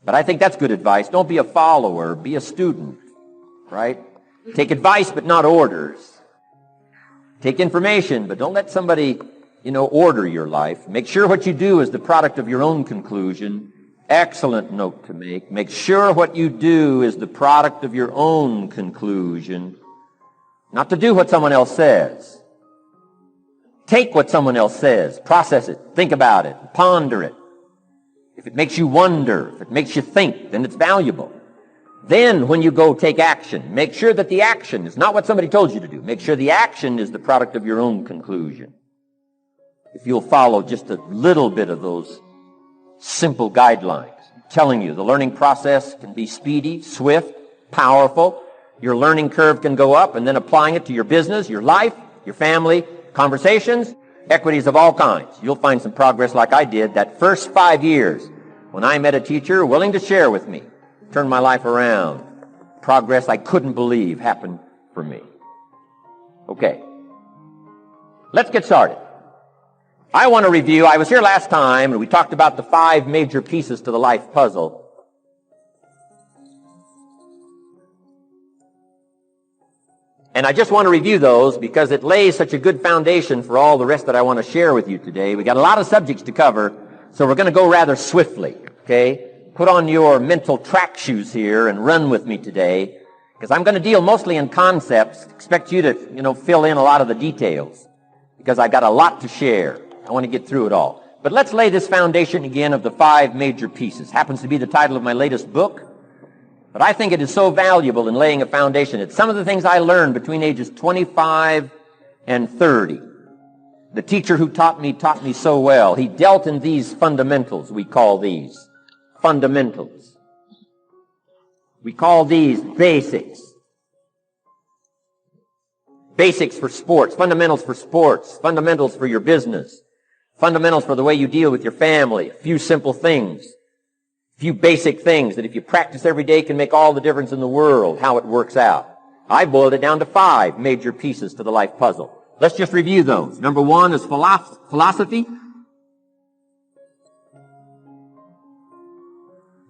But I think that's good advice. Don't be a follower, be a student, right? Take advice, but not orders. Take information, but don't let somebody, order your life. Make sure what you do is the product of your own conclusion. Excellent note to make. Make sure what you do is the product of your own conclusion. Not to do what someone else says. Take what someone else says. Process it. Think about it. Ponder it. If it makes you wonder, if it makes you think, then it's valuable. Then when you go take action, make sure that the action is not what somebody told you to do. Make sure the action is the product of your own conclusion. If you'll follow just a little bit of those simple guidelines, I'm telling you, the learning process can be speedy, swift, powerful. Your learning curve can go up, and then applying it to your business, your life, your family, conversations, equities of all kinds. You'll find some progress like I did that first 5 years when I met a teacher willing to share with me. Turned my life around. Progress I couldn't believe happened for me. Okay. Let's get started. I want to review, I was here last time and we talked about the 5 major pieces to the life puzzle. And I just want to review those because it lays such a good foundation for all the rest that I want to share with you today. We got a lot of subjects to cover, so we're going to go rather swiftly, okay? Put on your mental track shoes here and run with me today, because I'm going to deal mostly in concepts. Expect you to, fill in a lot of the details, because I've got a lot to share. I want to get through it all. But let's lay this foundation again of the 5 major pieces. Happens to be the title of my latest book, but I think it is so valuable in laying a foundation. It's some of the things I learned between ages 25 and 30. The teacher who taught me so well. He dealt in these fundamentals, we call these. Fundamentals. We call these basics. Basics for sports, fundamentals for sports, fundamentals for your business, fundamentals for the way you deal with your family, a few simple things, a few basic things that if you practice every day can make all the difference in the world, how it works out. I boiled it down to 5 major pieces to the life puzzle. Let's just review those. Number 1 is philosophy.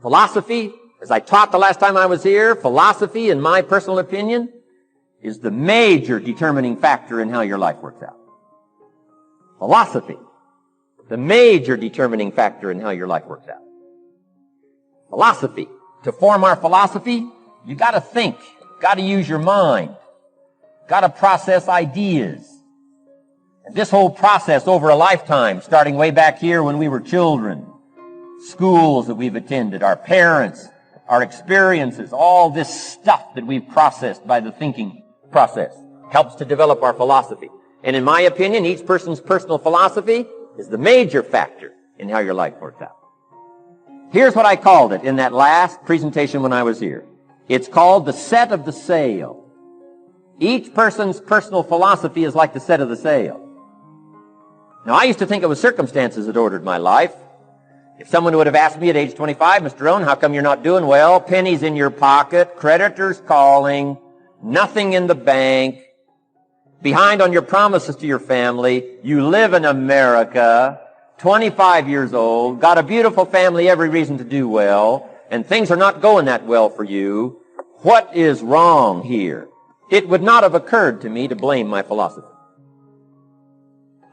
Philosophy, as I taught the last time I was here, philosophy, in my personal opinion, is the major determining factor in how your life works out. Philosophy, the major determining factor in how your life works out. Philosophy. To form our philosophy, you got to think, got to use your mind, got to process ideas. And this whole process over a lifetime, starting way back here when we were children, schools that we've attended, our parents, our experiences, all this stuff that we've processed by the thinking process helps to develop our philosophy. And in my opinion, each person's personal philosophy is the major factor in how your life works out. Here's what I called it in that last presentation when I was here. It's called the set of the sail. Each person's personal philosophy is like the set of the sail. Now, I used to think it was circumstances that ordered my life. If someone would have asked me at age 25, Mr. Rohn, how come you're not doing well? Pennies in your pocket, creditors calling, nothing in the bank, behind on your promises to your family, you live in America, 25 years old, got a beautiful family, every reason to do well, and things are not going that well for you. What is wrong here? It would not have occurred to me to blame my philosophy.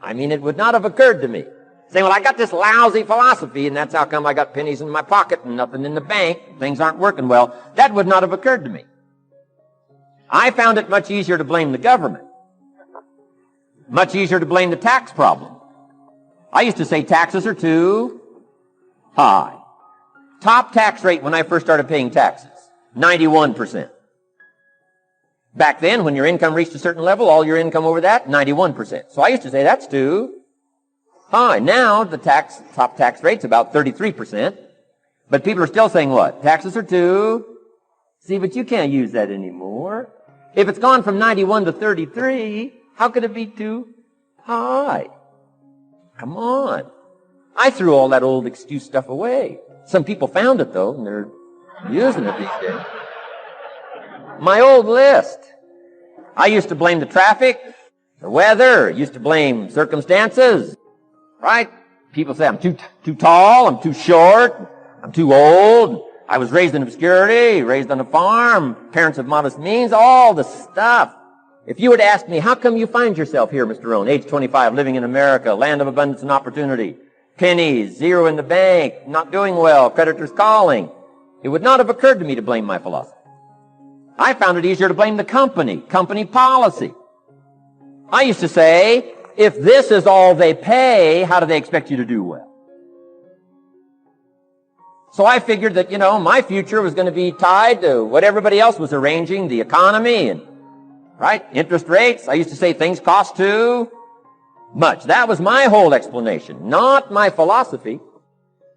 It would not have occurred to me. Saying, well, I got this lousy philosophy, and that's how come I got pennies in my pocket and nothing in the bank. Things aren't working well. That would not have occurred to me. I found it much easier to blame the government. Much easier to blame the tax problem. I used to say taxes are too high. Top tax rate when I first started paying taxes, 91%. Back then, when your income reached a certain level, all your income over that, 91%. So I used to say that's too high. Now, the top tax rate's about 33%. But people are still saying what? Taxes are too. See, but you can't use that anymore. If it's gone from 91 to 33, how could it be too high? Come on. I threw all that old excuse stuff away. Some people found it, though, and they're using it these days. My old list. I used to blame the traffic, the weather, used to blame circumstances. Right? People say I'm too tall, I'm too short, I'm too old, I was raised in obscurity, raised on a farm, parents of modest means, all the stuff. If you were to ask me, how come you find yourself here, Mr. Rohn, age 25, living in America, land of abundance and opportunity, pennies, zero in the bank, not doing well, creditors calling, it would not have occurred to me to blame my philosophy. I found it easier to blame the company policy. I used to say, if this is all they pay, how do they expect you to do well? So I figured that, my future was going to be tied to what everybody else was arranging, the economy and, right, interest rates. I used to say things cost too much. That was my whole explanation, not my philosophy,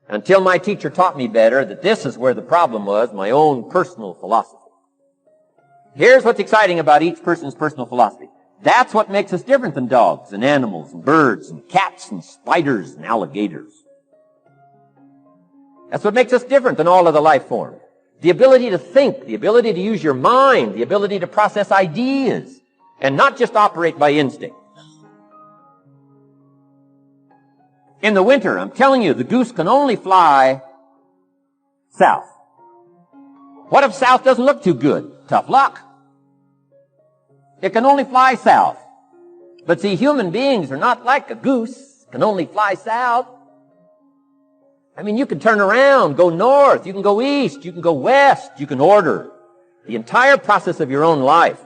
until my teacher taught me better that this is where the problem was, my own personal philosophy. Here's what's exciting about each person's personal philosophy. That's what makes us different than dogs and animals and birds and cats and spiders and alligators. That's what makes us different than all other life forms. The ability to think, the ability to use your mind, the ability to process ideas, and not just operate by instinct. In the winter, I'm telling you, the goose can only fly south. What if south doesn't look too good? Tough luck. It can only fly south. But see, human beings are not like a goose, can only fly south. I mean, you can turn around, go north, you can go east, you can go west, you can order the entire process of your own life.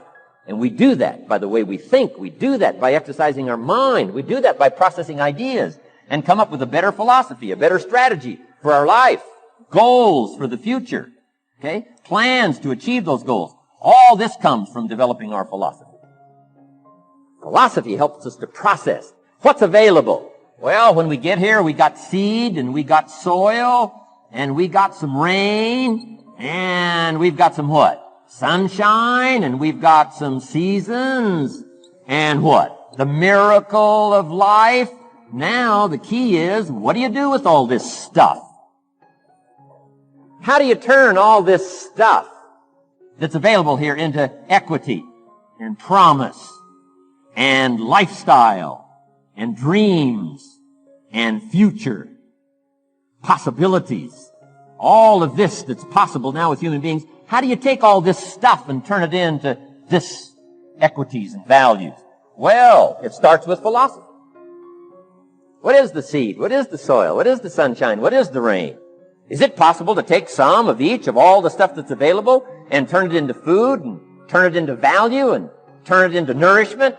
And we do that by the way we think. We do that by exercising our mind. We do that by processing ideas and come up with a better philosophy, a better strategy for our life, goals for the future, okay? Plans to achieve those goals. All this comes from developing our philosophy. Philosophy helps us to process what's available. Well, when we get here, we got seed, and we got soil, and we got some rain, and we've got some what? Sunshine, and we've got some seasons, and what? The miracle of life. Now, the key is, what do you do with all this stuff? How do you turn all this stuff that's available here into equity and promise and lifestyle and dreams and future possibilities? All of this that's possible now with human beings, how do you take all this stuff and turn it into this equities and values? Well, it starts with philosophy. What is the seed? What is the soil? What is the sunshine? What is the rain? Is it possible to take some of each of all the stuff that's available and turn it into food and turn it into value and turn it into nourishment,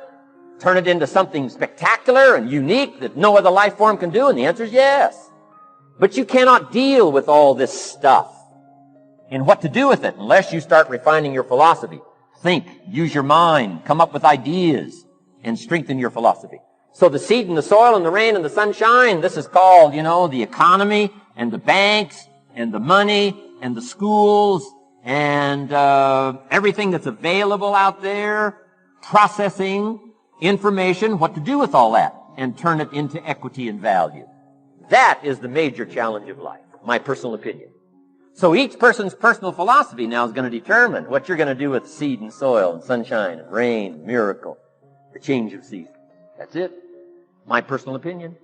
turn it into something spectacular and unique that no other life form can do? And the answer is yes. But you cannot deal with all this stuff and what to do with it unless you start refining your philosophy. Think, use your mind, come up with ideas, and strengthen your philosophy. So the seed and the soil and the rain and the sunshine, this is called, the economy and the banks and the money and the schools and everything that's available out there, processing information, what to do with all that, and turn it into equity and value. That is the major challenge of life, my personal opinion. So each person's personal philosophy now is going to determine what you're going to do with seed and soil and sunshine and rain, miracle, the change of seasons. That's it. My personal opinion.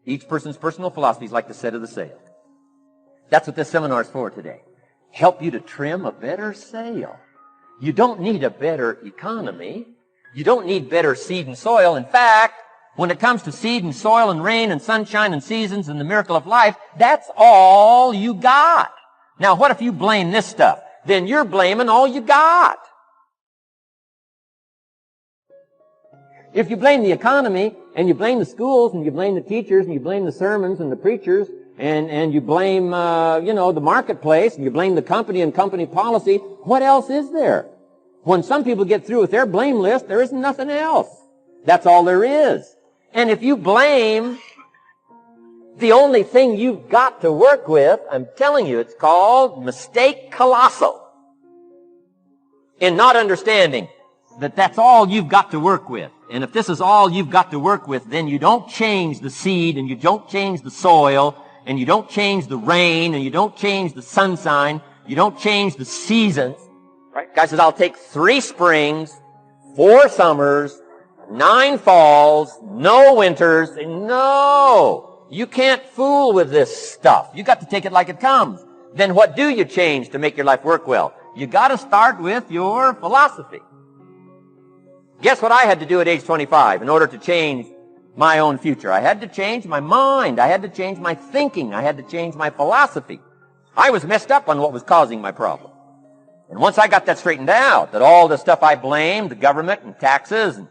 Each person's personal philosophy is like the set of the sail. That's what this seminar is for today. Help you to trim a better sail. You don't need a better economy. You don't need better seed and soil. In fact, when it comes to seed and soil and rain and sunshine and seasons and the miracle of life, that's all you got. Now, what if you blame this stuff? Then you're blaming all you got. If you blame the economy, and you blame the schools, and you blame the teachers, and you blame the sermons and the preachers, and you blame, the marketplace, and you blame the company and company policy, what else is there? When some people get through with their blame list, there isn't nothing else. That's all there is. And if you blame the only thing you've got to work with, I'm telling you, it's called mistake colossal. In not understanding that that's all you've got to work with. And if this is all you've got to work with, then you don't change the seed, and you don't change the soil, and you don't change the rain, and you don't change the sunshine, you don't change the seasons. Right? Guy says, I'll take 3 springs, 4 summers, 9 falls, no winters. No! You can't fool with this stuff. You got to take it like it comes. then what do you change to make your life work well? You got to start with your philosophy. Guess what I had to do at age 25 in order to change my own future? I had to change my mind. I had to change my thinking. I had to change my philosophy. I was messed up on what was causing my problem. And once I got that straightened out, that all the stuff I blamed, the government and taxes and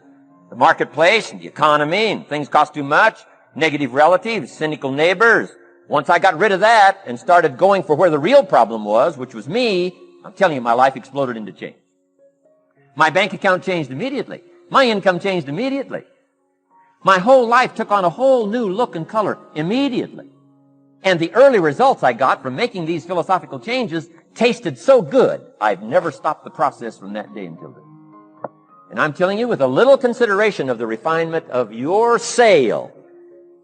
the marketplace and the economy and things cost too much, negative relatives, cynical neighbors, once I got rid of that and started going for where the real problem was, which was me, I'm telling you, my life exploded into change. My bank account changed immediately. My income changed immediately. My whole life took on a whole new look and color immediately. And the early results I got from making these philosophical changes tasted so good, I've never stopped the process from that day until then. And I'm telling you, with a little consideration of the refinement of your sail,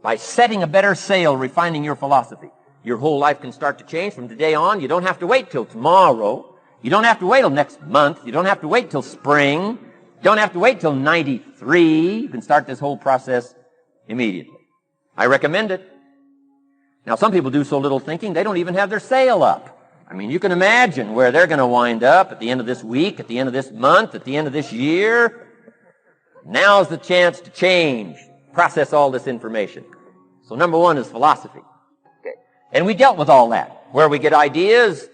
by setting a better sail, refining your philosophy, your whole life can start to change from today on. You don't have to wait till tomorrow. You don't have to wait till next month. You don't have to wait till spring. You don't have to wait till 93. You can start this whole process immediately. I recommend it. Now, some people do so little thinking, they don't even have their sail up. I mean, you can imagine where they're going to wind up at the end of this week, at the end of this month, at the end of this year. Now's the chance to change, process all this information. So number one is philosophy. Okay. And we dealt with all that, where we get ideas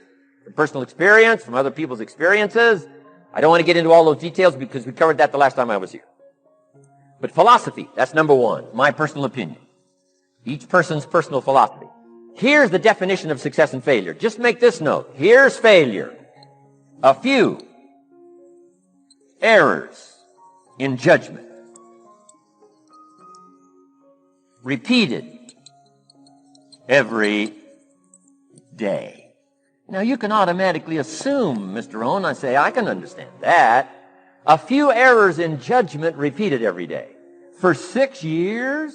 from personal experience, from other people's experiences. I don't want to get into all those details because we covered that the last time I was here. But philosophy, that's number one, my personal opinion. Each person's personal philosophy. Here's the definition of success and failure. Just make this note. Here's failure. A few errors in judgment. Repeated every day. Now you can automatically assume, Mr. Owen, I say, I can understand that. A few errors in judgment repeated every day. For 6 years?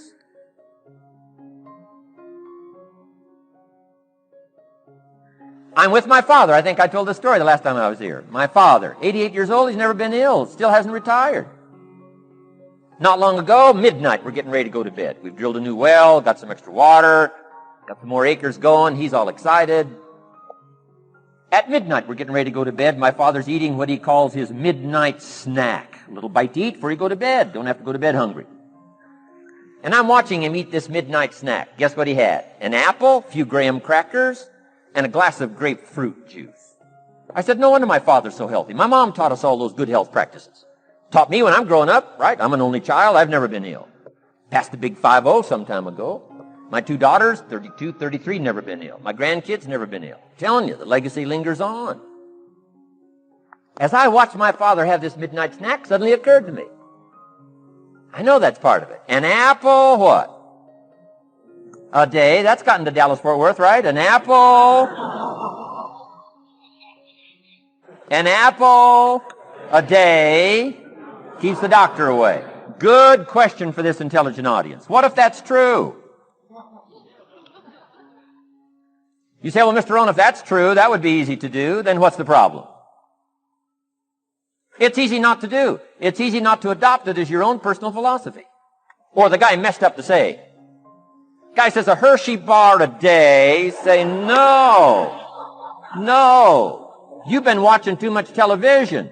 I'm with my father. I think I told this story the last time I was here. My father, 88 years old, he's never been ill, still hasn't retired. Not long ago, midnight, we're getting ready to go to bed. We've drilled a new well, got some extra water, got some more acres going. He's all excited. At midnight, we're getting ready to go to bed. My father's eating what he calls his midnight snack. A little bite to eat before you go to bed. Don't have to go to bed hungry. And I'm watching him eat this midnight snack. Guess what he had? An apple, a few graham crackers, and a glass of grapefruit juice. I said, no wonder my father's so healthy. My mom taught us all those good health practices. Taught me when I'm growing up, right? I'm an only child. I've never been ill. Passed the big 5-0 some time ago. My 2 daughters, 32, 33, never been ill. My grandkids, never been ill. I'm telling you, the legacy lingers on. As I watched my father have this midnight snack, suddenly it occurred to me. I know that's part of it. An apple, what? A day. That's gotten to Dallas-Fort Worth, right? An apple. An apple a day keeps the doctor away. Good question for this intelligent audience. What if that's true? You say, well, Mr. Rohn, if that's true, that would be easy to do. Then what's the problem? It's easy not to do. It's easy not to adopt it as your own personal philosophy. Or the guy messed up to say. Guy says a Hershey bar a day. Say, no. No. You've been watching too much television.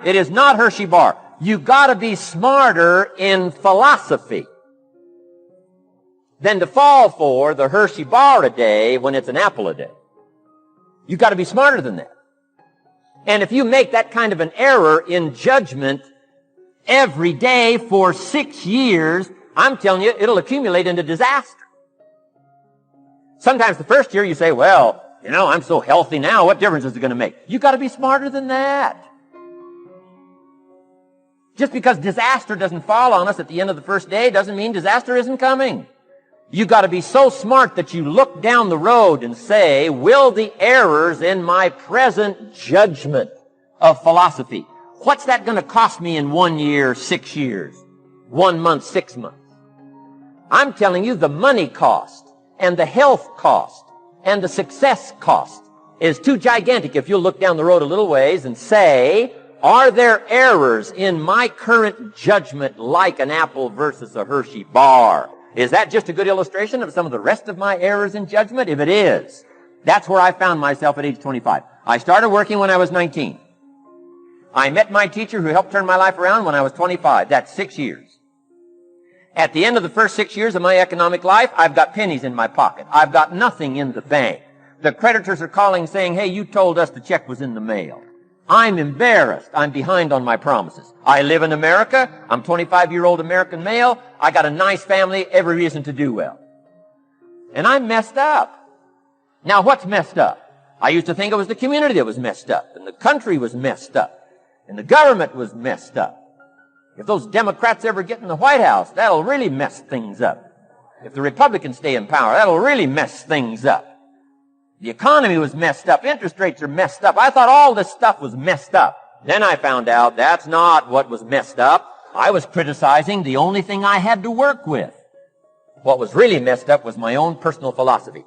It is not Hershey bar. You've got to be smarter in philosophy than to fall for the Hershey bar a day when it's an apple a day. You've got to be smarter than that. And if you make that kind of an error in judgment every day for 6 years, I'm telling you, it'll accumulate into disaster. Sometimes the first year you say, well, you know, I'm so healthy now, what difference is it going to make? You've got to be smarter than that. Just because disaster doesn't fall on us at the end of the first day doesn't mean disaster isn't coming. You've got to be so smart that you look down the road and say, will the errors in my present judgment of philosophy, what's that going to cost me in 1 year, 6 years, 1 month, 6 months? I'm telling you the money cost and the health cost and the success cost is too gigantic if you'll look down the road a little ways and say, are there errors in my current judgment like an apple versus a Hershey bar? Is that just a good illustration of some of the rest of my errors in judgment? If it is, That's where I found myself at age 25. I started working when I was 19. I met my teacher who helped turn my life around when I was 25. That's 6 years. At the end of the first 6 years of my economic life, I've got pennies in my pocket. I've got nothing in the bank. The creditors are calling saying, hey, you told us the check was in the mail. I'm embarrassed. I'm behind on my promises. I live in America. I'm 25-year-old American male. I got a nice family, every reason to do well. And I'm messed up. Now, what's messed up? I used to think it was the community that was messed up, and the country was messed up, and the government was messed up. If those Democrats ever get in the White House, that'll really mess things up. If the Republicans stay in power, that'll really mess things up. The economy was messed up. Interest rates are messed up. I thought all this stuff was messed up. Then I found out that's not what was messed up. I was criticizing the only thing I had to work with. What was really messed up was my own personal philosophy.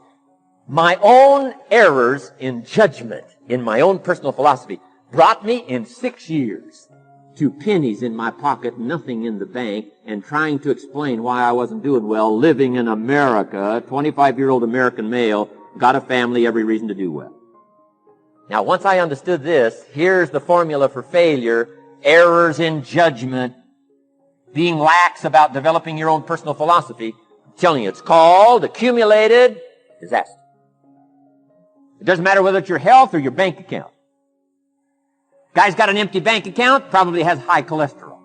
My own errors in judgment in my own personal philosophy brought me in 6 years to pennies in my pocket, nothing in the bank, and trying to explain why I wasn't doing well, living in America, 25-year-old American male, got a family, every reason to do well. Now, once I understood this, here's the formula for failure: errors in judgment, being lax about developing your own personal philosophy. I'm telling you, it's called accumulated disaster. It doesn't matter whether it's your health or your bank account. Guy's got an empty bank account, probably has high cholesterol.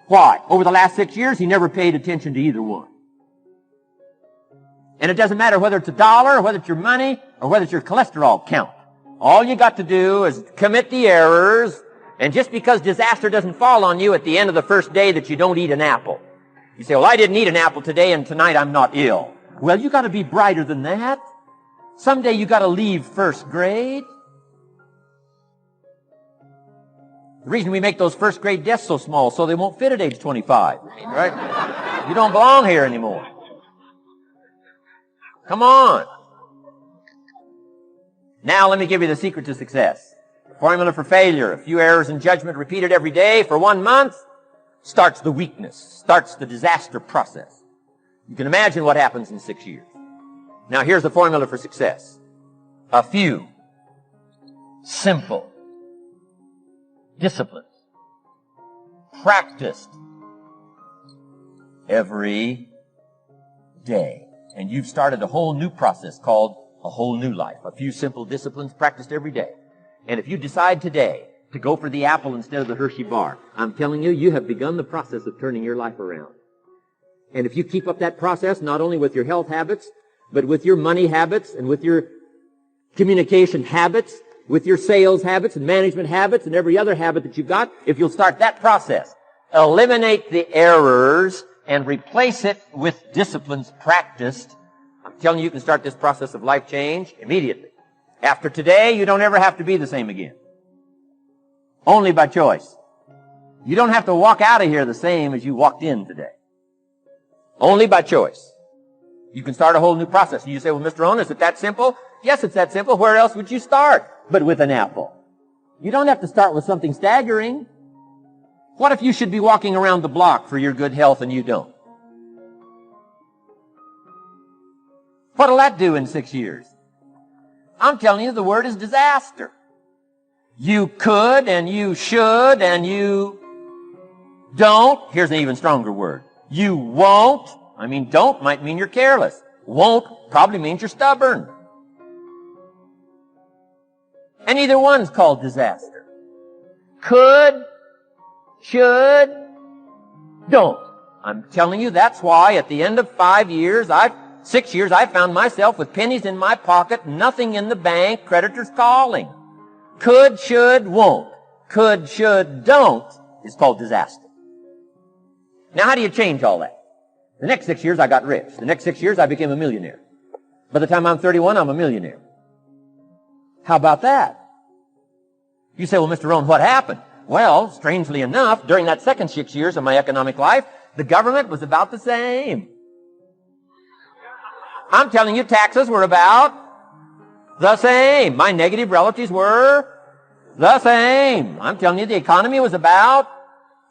Why? Over the last 6 years, he never paid attention to either one. And it doesn't matter whether it's a dollar, or whether it's your money, or whether it's your cholesterol count. All you got to do is commit the errors, and just because disaster doesn't fall on you at the end of the first day that you don't eat an apple. You say, well, I didn't eat an apple today, and tonight I'm not ill. Well, you got to be brighter than that. Someday you got to leave first grade. The reason we make those first grade desks so small so they won't fit at age 25, right? You don't belong here anymore. Come on. Now let me give you the secret to success. The formula for failure: a few errors in judgment repeated every day for 1 month starts the weakness, starts the disaster process. You can imagine what happens in 6 years. Now here's the formula for success: a few simple disciplines practiced every day. And you've started a whole new process called a whole new life. A few simple disciplines practiced every day. And if you decide today to go for the apple instead of the Hershey bar, I'm telling you, you have begun the process of turning your life around. And if you keep up that process, not only with your health habits, but with your money habits and with your communication habits, with your sales habits and management habits and every other habit that you've got, if you'll start that process, eliminate the errors and replace it with disciplines practiced, I'm telling you, you can start this process of life change immediately. After today, you don't ever have to be the same again. Only by choice. You don't have to walk out of here the same as you walked in today. Only by choice. You can start a whole new process. And you say, well, Mr. Owen, is it that simple? Yes, it's that simple. Where else would you start but with an apple? You don't have to start with something staggering. What if you should be walking around the block for your good health and you don't? What'll that do in 6 years? I'm telling you, the word is disaster. You could and you should and you don't. Here's an even stronger word. You won't. I mean, don't might mean you're careless. Won't probably means you're stubborn. And either one's called disaster. Could, should, don't. I'm telling you, that's why at the end of 6 years, I found myself with pennies in my pocket, nothing in the bank, creditors calling. Could, should, won't. Could, should, don't is called disaster. Now, how do you change all that? The next 6 years, I got rich. The next 6 years, I became a millionaire. By the time I'm 31, I'm a millionaire. How about that? You say, well, Mr. Rohn, what happened? Well, strangely enough, during that second 6 years of my economic life, the government was about the same. I'm telling you, taxes were about the same. My negative relatives were the same. I'm telling you, the economy was about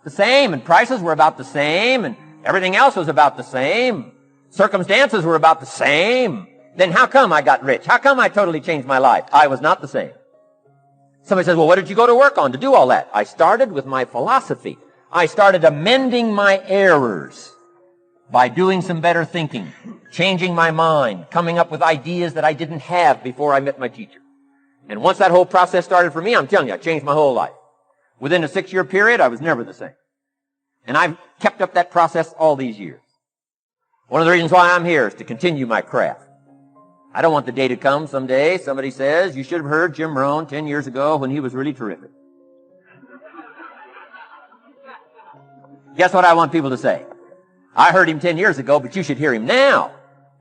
the same, and prices were about the same, and everything else was about the same. Circumstances were about the same. then how come I got rich? How come I totally changed my life? I was not the same. Somebody says, well, what did you go to work on to do all that? I started with my philosophy. I started amending my errors by doing some better thinking, changing my mind, coming up with ideas that I didn't have before I met my teacher. And once that whole process started for me, I'm telling you, I changed my whole life. Within a 6-year period, I was never the same. And I've kept up that process all these years. One of the reasons why I'm here is to continue my craft. I don't want the day to come someday somebody says, you should have heard Jim Rohn 10 years ago when he was really terrific. Guess what I want people to say? I heard him 10 years ago, but you should hear him now.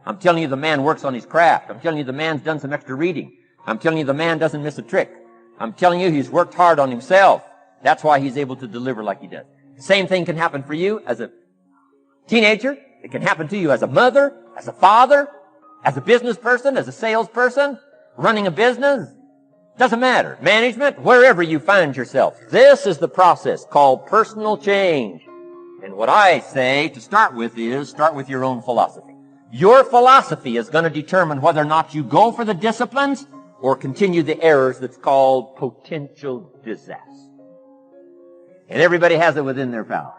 I'm telling you the man works on his craft. I'm telling you the man's done some extra reading. I'm telling you the man doesn't miss a trick. I'm telling you he's worked hard on himself. That's why he's able to deliver like he does. The same thing can happen for you as a teenager. It can happen to you as a mother, as a father, as a business person, as a salesperson, running a business. Doesn't matter. Management, wherever you find yourself. This is the process called personal change. And what I say to start with is start with your own philosophy. Your philosophy is going to determine whether or not you go for the disciplines or continue the errors that's called potential disaster. And everybody has it within their power.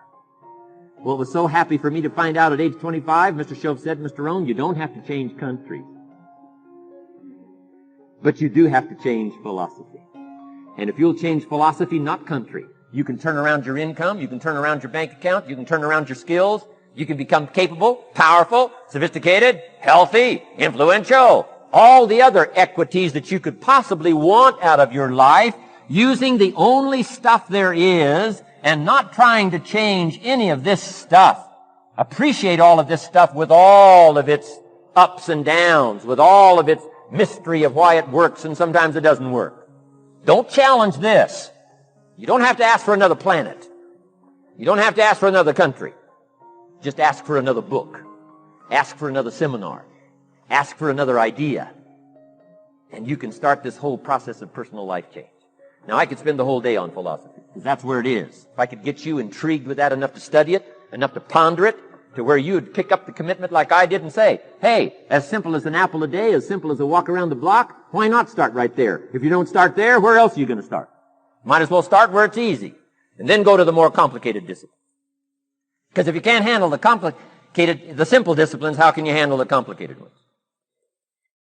Well, it was so happy for me to find out at age 25, Mr. Shove said, Mr. Rohn, you don't have to change countries. But you do have to change philosophy. And if you'll change philosophy, not country, you can turn around your income, you can turn around your bank account, you can turn around your skills, you can become capable, powerful, sophisticated, healthy, influential, all the other equities that you could possibly want out of your life, using the only stuff there is and not trying to change any of this stuff. Appreciate all of this stuff with all of its ups and downs, with all of its mystery of why it works and sometimes it doesn't work. Don't challenge this. You don't have to ask for another planet. You don't have to ask for another country. Just ask for another book. Ask for another seminar. Ask for another idea. And you can start this whole process of personal life change. Now, I could spend the whole day on philosophy, because that's where it is. If I could get you intrigued with that enough to study it, enough to ponder it, to where you would pick up the commitment like I did and say, hey, as simple as an apple a day, as simple as a walk around the block, why not start right there? If you don't start there, where else are you going to start? Might as well start where it's easy, and then go to the more complicated disciplines. Because if you can't handle the simple disciplines, how can you handle the complicated ones?